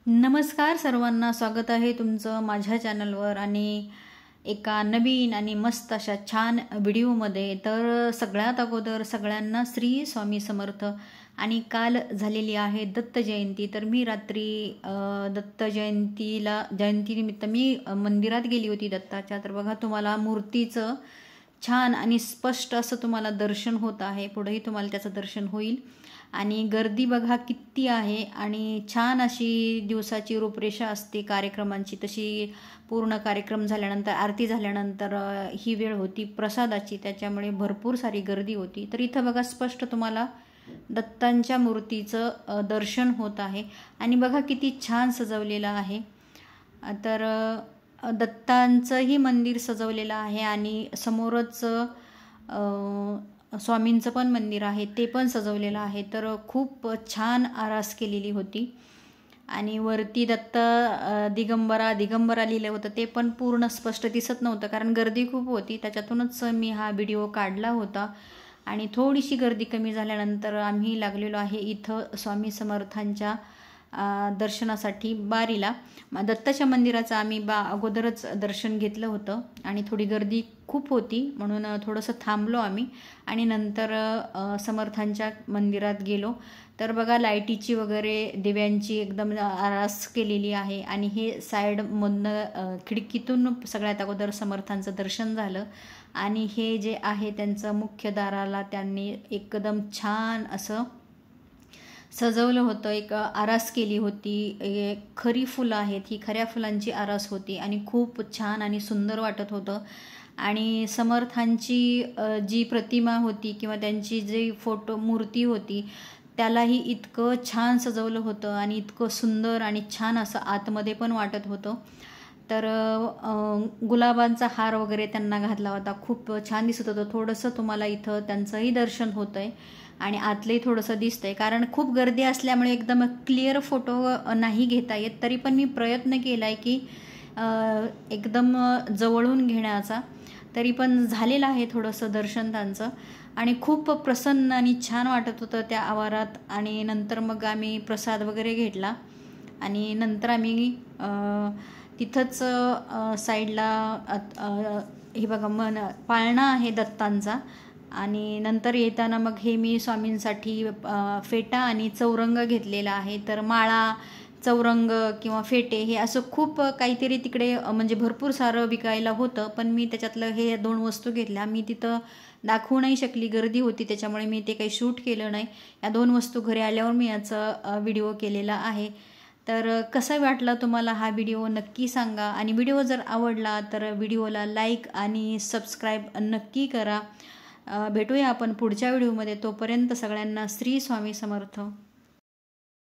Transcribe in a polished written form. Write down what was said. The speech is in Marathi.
नमस्कार सर्वांना, स्वागत आहे तुमचं माझ्या चॅनलवर आणि एका नवीन आणि मस्त अशा छान व्हिडिओमध्ये। तर सगळ्यात अगोदर सगळ्यांना श्री स्वामी समर्थ। आणि काल झालेली आहे दत्त जयंती, तर मी रात्री दत्त जयंतीनिमित्त मी मंदिरात गेली होती दत्ताच्या। तर बघा, तुम्हाला मूर्तीचं छान आणि स्पष्ट असं तुम्हाला दर्शन होत आहे, पुढेही तुम्हाला त्याचं दर्शन होईल। आणि गर्दी बघा किती आहे, आणि छान अशी दिवसाची रूपरेषा असते कार्यक्रमांची, तशी पूर्ण कार्यक्रम झाल्यानंतर आरती झाल्यानंतर ही वेळ होती प्रसादाची, त्याच्यामुळे भरपूर सारी गर्दी होती। तर इथं बघा स्पष्ट तुम्हाला दत्तांच्या मूर्तीचं दर्शन होत आहे। आणि बघा किती छान सजवलेलं आहे। तर दत्तांचंही मंदिर सजवलेलं आहे आणि समोरच स्वामींचं पण मंदिर आहे, ते पण सजवलेलं आहे। तर खूप छान आरास केलेली होती। आणि वरती दत्त दिगंबरा लिहिलं होतं, ते पण पूर्ण स्पष्ट दिसत नव्हतं कारण गर्दी खूप होती, त्याच्यातूनच मी हा व्हिडिओ काढला होता। आणि थोडीशी गर्दी कमी झाल्यानंतर आम्ही लागलेलो आहे इथं स्वामी समर्थांच्या दर्शनासाठी बारीला। दत्ताच्या मंदिराचं आम्ही अगोदरच दर्शन घेतलं होतं आणि थोडी गर्दी खूप होती म्हणून थोडंसं थांबलो आम्ही आणि नंतर समर्थांच्या मंदिरात गेलो। तर बघा लाईटीची वगैरे दिव्यांची एकदम आरास केलेली आहे। आणि हे साईडमधनं खिडकीतून सगळ्यात अगोदर समर्थांचं दर्शन झालं। आणि हे जे आहे त्यांचं मुख्य दाराला त्यांनी एकदम छान असं सजवलं होतं, एक आरास केली होती। खरी फुलं आहेत, ही खऱ्या फुलांची आरास होती आणि खूप छान आणि सुंदर वाटत होतं। आणि समर्थांची जी प्रतिमा होती किंवा त्यांची जी मूर्ती होती, त्यालाही इतकं छान सजवलं होतं आणि इतकं सुंदर आणि छान असं आतमध्ये पण वाटत होतं। तर गुलाबांचा हार वगैरे त्यांना घातला होता, खूप छान दिसत होतं। थोडंसं तुम्हाला इथं त्यांचंही दर्शन होतं आहे आणि आतलंही थोडंसं दिसतंय, कारण खूप गर्दी असल्यामुळे एकदम क्लिअर फोटो नाही घेता येत। तरी पण मी प्रयत्न केला आहे की एकदम जवळून घेण्याचा, तरी पण झालेलं आहे थोडंसं दर्शन त्यांचं। आणि खूप प्रसन्न आणि छान वाटत होतं त्या आवारात। आणि नंतर मग आम्ही प्रसाद वगैरे घेतला आणि नंतर आम्ही तिथंच साईडला हे बघा पाळणा आहे दत्तांचा। आणि नंतर येताना मग हे मी स्वामींसाठी फेटा आणि चौरंग घेतलेला आहे। तर माळा, चौरंग किंवा फेटे हे असं खूप काहीतरी तिकडे म्हणजे भरपूर सारं विकायला होतं, पण मी त्याच्यातलं हे 2 वस्तू घेतल्या। मी तिथं दाखवू नाही शकली, गर्दी होती, त्याच्यामुळे मी ते काही शूट केलं नाही। या 2 वस्तू घरी आल्यावर मी याचा व्हिडिओ केलेला आहे। तर कसा वाटला तुम्हाला हा व्हिडिओ नक्की सांगा। आणि व्हिडिओ जर आवडला तर व्हिडिओला लाईक आणि सबस्क्राईब नक्की करा। भेटूया आपण पुढच्या व्हिडिओमध्ये, तोपर्यंत सगळ्यांना श्री स्वामी समर्थ।